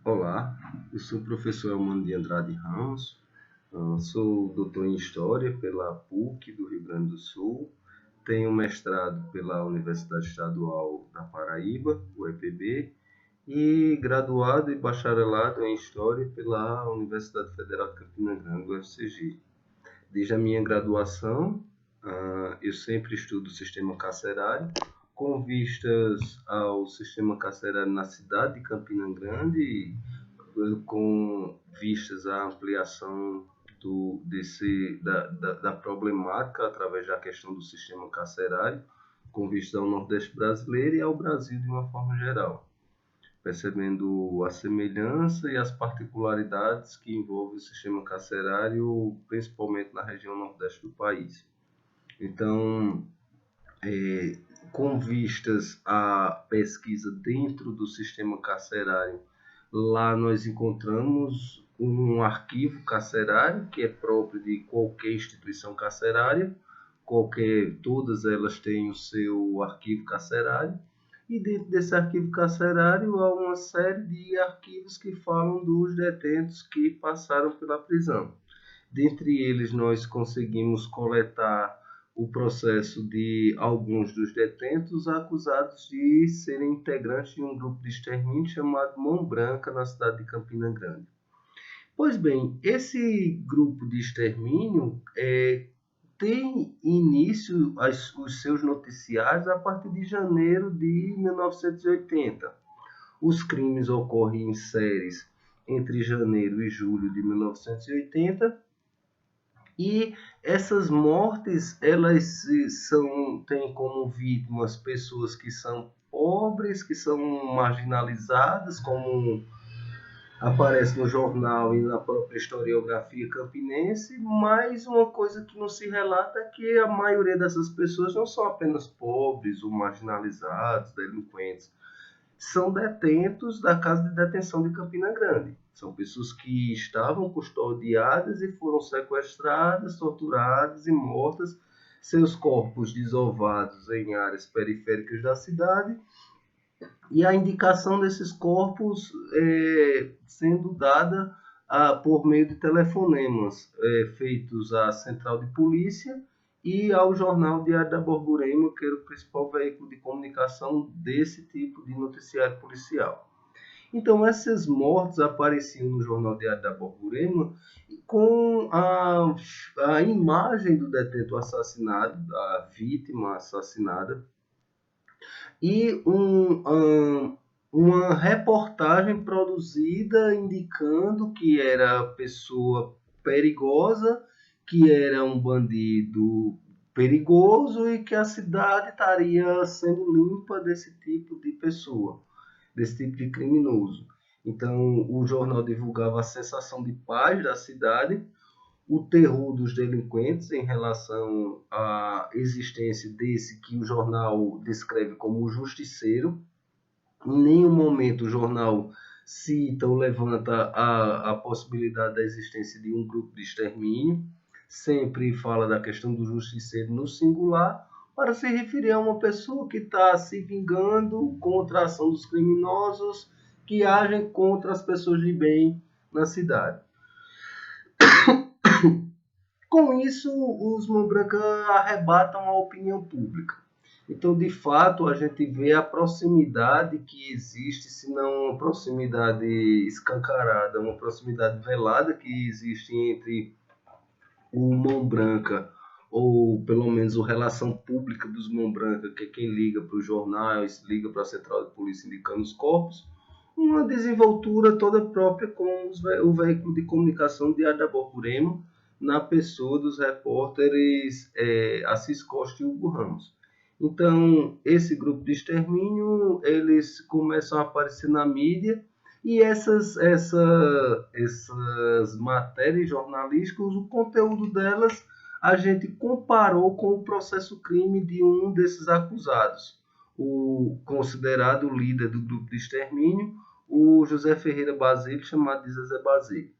Olá, eu sou o professor Armando de Andrade Ramos, sou doutor em História pela PUC do Rio Grande do Sul, tenho mestrado pela Universidade Estadual da Paraíba, UEPB, e graduado e bacharelado em História pela Universidade Federal de Campina Grande, UFCG. Desde a minha graduação, eu sempre estudo o sistema carcerário, com vistas ao sistema carcerário na cidade de Campina Grande, com vistas à ampliação da problemática através da questão do sistema carcerário, com vista ao Nordeste brasileiro e ao Brasil de uma forma geral, percebendo a semelhança e as particularidades que envolvem o sistema carcerário, principalmente na região Nordeste do país. Então, com vistas à pesquisa dentro do sistema carcerário, lá nós encontramos um arquivo carcerário que é próprio de qualquer instituição carcerária, todas elas têm o seu arquivo carcerário, e dentro desse arquivo carcerário há uma série de arquivos que falam dos detentos que passaram pela prisão. Dentre eles, nós conseguimos coletar o processo de alguns dos detentos acusados de serem integrantes de um grupo de extermínio chamado Mão Branca, na cidade de Campina Grande. Pois bem, esse grupo de extermínio tem início os seus noticiários a partir de janeiro de 1980. Os crimes ocorrem em séries entre janeiro e julho de 1980, e essas mortes, têm como vítimas pessoas que são pobres, que são marginalizadas, como aparece no jornal e na própria historiografia campinense, mas uma coisa que não se relata é que a maioria dessas pessoas não são apenas pobres ou marginalizados, delinquentes, são detentos da Casa de Detenção de Campina Grande. São pessoas que estavam custodiadas e foram sequestradas, torturadas e mortas, seus corpos desovados em áreas periféricas da cidade, e a indicação desses corpos sendo dada por meio de telefonemas feitos à central de polícia e ao jornal Diário da Borborema, que era o principal veículo de comunicação desse tipo de noticiário policial. Então, essas mortes apareciam no jornal Diário da Borborema com a imagem do detento assassinado, da vítima assassinada, e uma reportagem produzida indicando que era pessoa perigosa, que era um bandido perigoso e que a cidade estaria sendo limpa desse tipo de pessoa, desse tipo de criminoso. Então, o jornal divulgava a sensação de paz da cidade, o terror dos delinquentes em relação à existência desse que o jornal descreve como o justiceiro. Em nenhum momento o jornal cita ou levanta a possibilidade da existência de um grupo de extermínio. Sempre fala da questão do justiceiro no singular, para se referir a uma pessoa que está se vingando contra a ação dos criminosos que agem contra as pessoas de bem na cidade. Com isso, os Mão Branca arrebatam a opinião pública. Então, de fato, a gente vê a proximidade que existe, se não uma proximidade escancarada, uma proximidade velada que existe entre o Mão Branca, ou pelo menos a relação pública dos Mão Branca, que é quem liga para os jornais, liga para a central de polícia indicando os corpos, uma desenvoltura toda própria com o veículo de comunicação Diário da Borborema, na pessoa dos repórteres Assis Costa e Hugo Ramos. Então, esse grupo de extermínio, eles começam a aparecer na mídia, e essas matérias jornalísticas, o conteúdo delas, a gente comparou com o processo crime de um desses acusados, o considerado líder do grupo de extermínio, o José Ferreira Basílio, chamado de Zezé Basílio.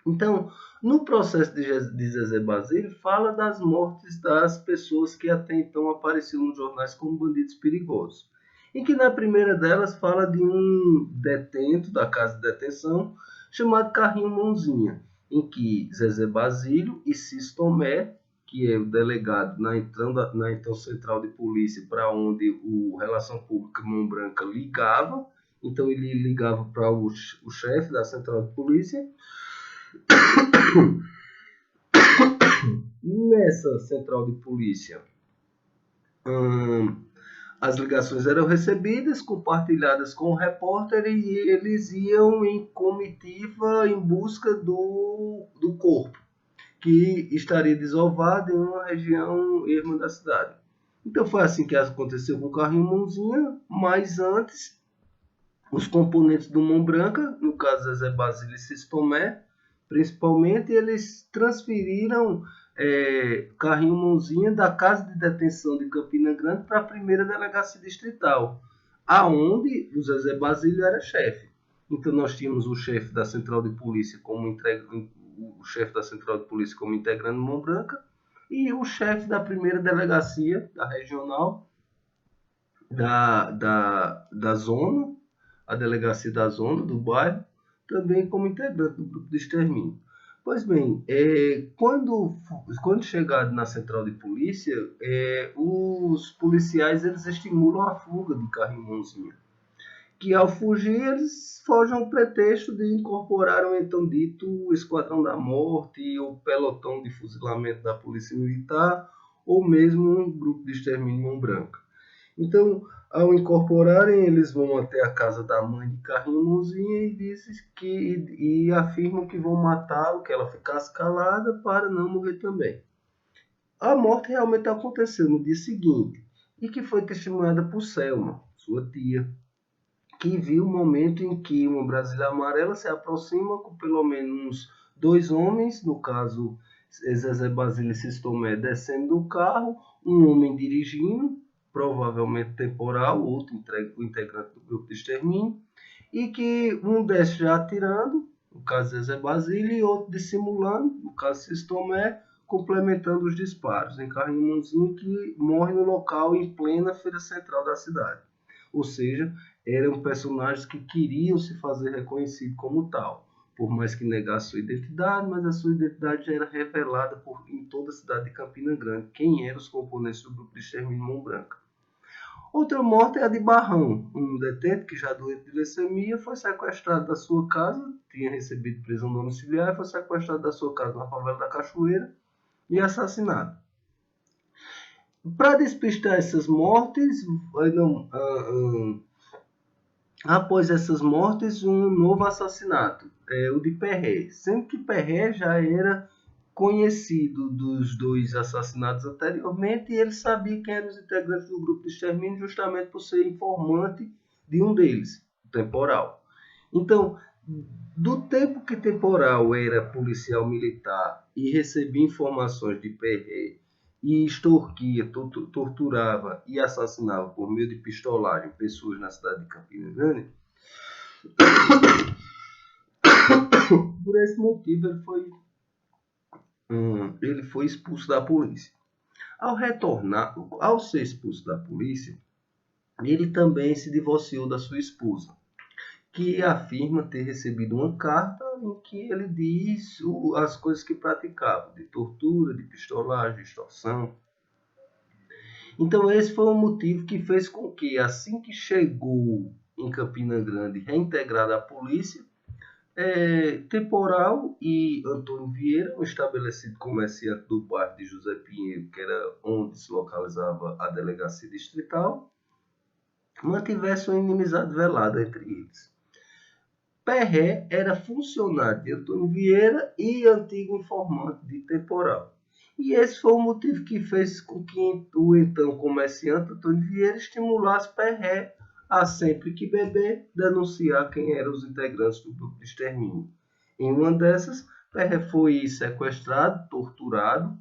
Então, no processo de Zezé Basílio, fala das mortes das pessoas que até então apareciam nos jornais como bandidos perigosos. em que na primeira delas fala de um detento da casa de detenção chamado Carrinho Mãozinha, em que Zezé Basílio e Cis Tomé, que é o delegado na então central de polícia, para onde o Relação Pública Mão Branca ligava, então ele ligava para o chefe da central de polícia. Nessa central de polícia, as ligações eram recebidas, compartilhadas com o repórter e eles iam em comitiva em busca do corpo, que estaria desovado em uma região erma da cidade. Então foi assim que aconteceu com o Carrinho Mãozinha, mas antes os componentes do Mão Branca, no caso Zezé Basílio e Cis Tomé, principalmente, eles transferiram Carrinho Mãozinha da casa de detenção de Campina Grande para a primeira delegacia distrital, aonde o Zezé Basílio era chefe. Então nós tínhamos o chefe da central de polícia o chefe da central de polícia como integrando Mão Branca e o chefe da primeira delegacia da regional da zona, a delegacia da zona do bairro, também como integrante do grupo de extermínio. Pois bem, quando chegado na central de polícia, os policiais eles estimulam a fuga de Carrinho Mãozinha, que ao fugir eles fogem ao pretexto de incorporar o então dito Esquadrão da Morte, ou pelotão de fuzilamento da Polícia Militar, ou mesmo um grupo de extermínio Mão Branca. Então, ao incorporarem, eles vão até a casa da mãe de Carrinho Mãozinha e afirmam que vão matá-lo, que ela ficasse calada para não morrer também. A morte realmente aconteceu no dia seguinte e que foi testemunhada por Selma, sua tia, que viu o momento em que uma Brasília amarela se aproxima com pelo menos dois homens, no caso Zezé Basílio e Cis Tomé descendo do carro, um homem dirigindo, provavelmente temporal, outro integrante do grupo de extermínio, e que um desce já atirando, no caso Zezé Basílio, e outro dissimulando, no caso Cis Tomé, complementando os disparos em Carrinho Mãozinha, que morre no local em plena feira central da cidade. Ou seja, eram personagens que queriam se fazer reconhecido como tal, por mais que negasse sua identidade, mas a sua identidade já era revelada em toda a cidade de Campina Grande, quem eram os componentes do grupo de extermínio Mão Branca. Outra morte é a de Barrão, um detento que já doente de leucemia foi sequestrado da sua casa, tinha recebido prisão domiciliar e foi sequestrado da sua casa na favela da Cachoeira e assassinado. Para despistar essas mortes, após essas mortes, um novo assassinato, o de Perré, sendo que Perré já era conhecido dos dois assassinatos anteriormente e ele sabia quem eram os integrantes do grupo de extermínio justamente por ser informante de um deles, o Temporal. Então, do tempo que Temporal era policial militar e recebia informações de Perré e extorquia, torturava e assassinava por meio de pistolagem pessoas na cidade de Campina Grande, por esse motivo ele foi expulso da polícia. Ao ser expulso da polícia, ele também se divorciou da sua esposa, que afirma ter recebido uma carta em que ele diz as coisas que praticava, de tortura, de pistolagem, de extorsão. Então esse foi o motivo que fez com que, assim que chegou em Campina Grande, reintegrado à polícia, Temporal e Antônio Vieira, um estabelecido comerciante do bairro de José Pinheiro, que era onde se localizava a delegacia distrital, mantivessem uma inimizade velada entre eles. Perré era funcionário de Antônio Vieira e antigo informante de Temporal. E esse foi o motivo que fez com que o então comerciante Antônio Vieira estimulasse Perré a, sempre que beber, denunciar quem eram os integrantes do grupo de extermínio. Em uma dessas, Perré foi sequestrado, torturado,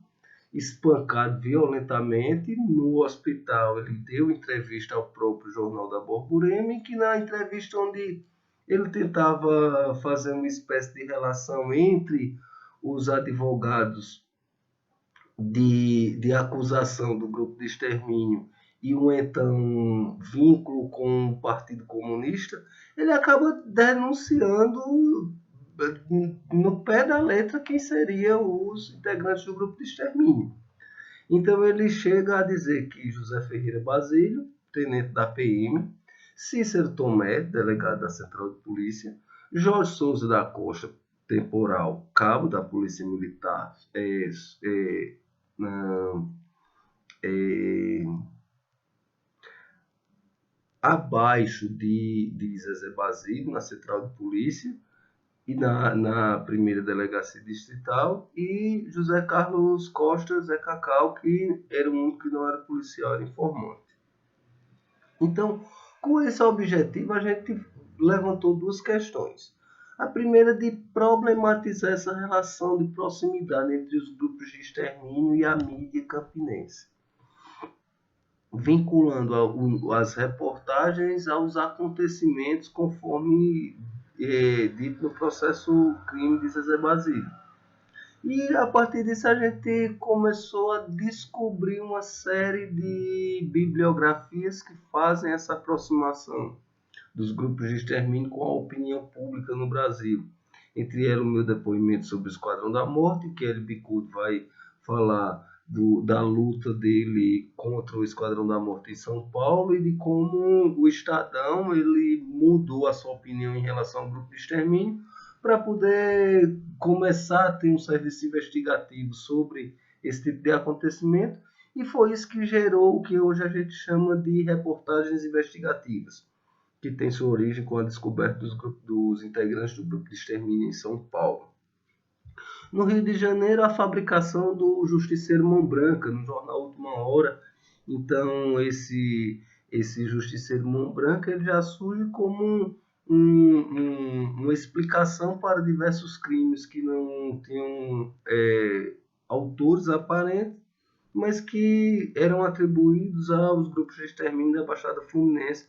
espancado violentamente. No hospital, ele deu entrevista ao próprio Jornal da Borborema, e que na entrevista onde ele tentava fazer uma espécie de relação entre os advogados de acusação do grupo de extermínio e um então vínculo com o Partido Comunista, ele acaba denunciando no pé da letra quem seriam os integrantes do grupo de extermínio. Então ele chega a dizer que José Ferreira Basílio, tenente da PM, Cícero Tomé, delegado da Central de Polícia, Jorge Souza da Costa, temporal, cabo da Polícia Militar, é, abaixo de Zezé Basílio, na Central de Polícia, e na primeira delegacia distrital, e José Carlos Costa, Zé Cacau, que era o único que não era policial, era informante. Então, com esse objetivo, a gente levantou duas questões. A primeira de problematizar essa relação de proximidade entre os grupos de extermínio e a mídia campinense, vinculando as reportagens aos acontecimentos conforme dito no processo crime de Zezé Basílio. E a partir disso a gente começou a descobrir uma série de bibliografias que fazem essa aproximação dos grupos de extermínio com a opinião pública no Brasil. Entre elas, o meu depoimento sobre o Esquadrão da Morte, que ele Bicudo vai falar da luta dele contra o Esquadrão da Morte em São Paulo e de como o Estadão ele mudou a sua opinião em relação ao grupo de extermínio para poder começar a ter um serviço investigativo sobre esse tipo de acontecimento, e foi isso que gerou o que hoje a gente chama de reportagens investigativas, que tem sua origem com a descoberta dos integrantes do grupo de extermínio em São Paulo. No Rio de Janeiro, a fabricação do Justiceiro Mão Branca, no jornal Última Hora. Então, esse Justiceiro Mão Branca ele já surge como uma explicação para diversos crimes que não tinham autores aparentes, mas que eram atribuídos aos grupos de extermínio da Baixada Fluminense,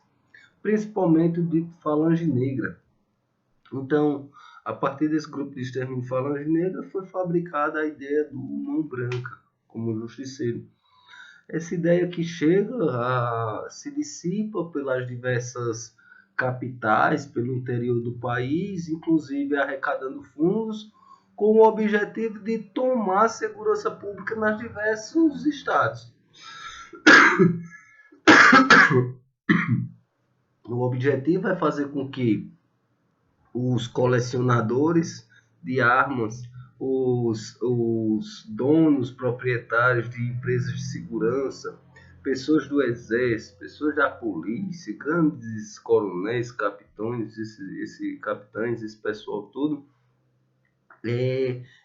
principalmente o dito Falange Negra. Então, a partir desse grupo de extermínio Falange Negra, foi fabricada a ideia do Mão Branca como justiceiro. Essa ideia que se dissipa pelas diversas capitais, pelo interior do país, inclusive arrecadando fundos, com o objetivo de tomar a segurança pública nos diversos estados. O objetivo é fazer com que os colecionadores de armas, os donos, proprietários de empresas de segurança, pessoas do exército, pessoas da polícia, grandes coronéis, capitães, esse pessoal todo,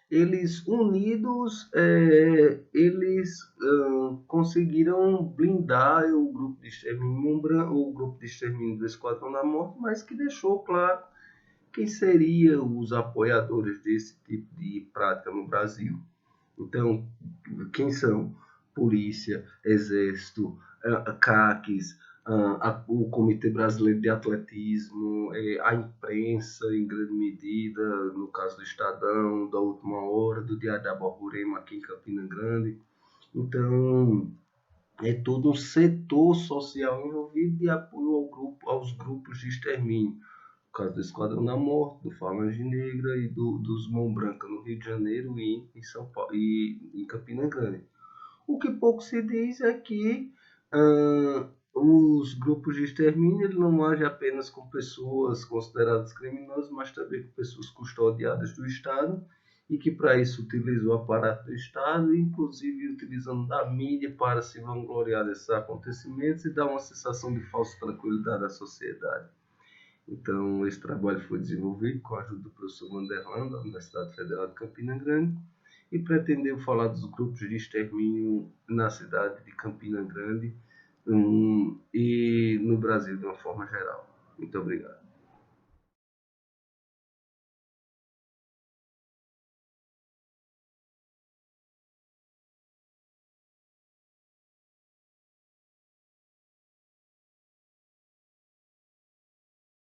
eles unidos, eles conseguiram blindar o grupo de extermínio do Esquadrão da Morte, mas que deixou claro quem seriam os apoiadores desse tipo de prática no Brasil. Então, quem são? Polícia, Exército, CACs, o Comitê Brasileiro de Atletismo, a imprensa, em grande medida, no caso do Estadão, da Última Hora, do Diário da Borborema, aqui em Campina Grande. Então, é todo um setor social envolvido de apoio aos grupos de extermínio. No caso do Esquadrão da Morte, do Falange Negra e dos Mão Branca no Rio de Janeiro e em São Paulo e em Campina Grande. O que pouco se diz é que os grupos de extermínio ele não agem apenas com pessoas consideradas criminosas, mas também com pessoas custodiadas do Estado, e que para isso utilizam o aparato do Estado, inclusive utilizando da mídia para se vangloriar desses acontecimentos e dar uma sensação de falsa tranquilidade à sociedade. Então, esse trabalho foi desenvolvido com a ajuda do professor Vanderlan, da Universidade Federal de Campina Grande, e pretendeu falar dos grupos de extermínio na cidade de Campina Grande e no Brasil de uma forma geral. Muito obrigado.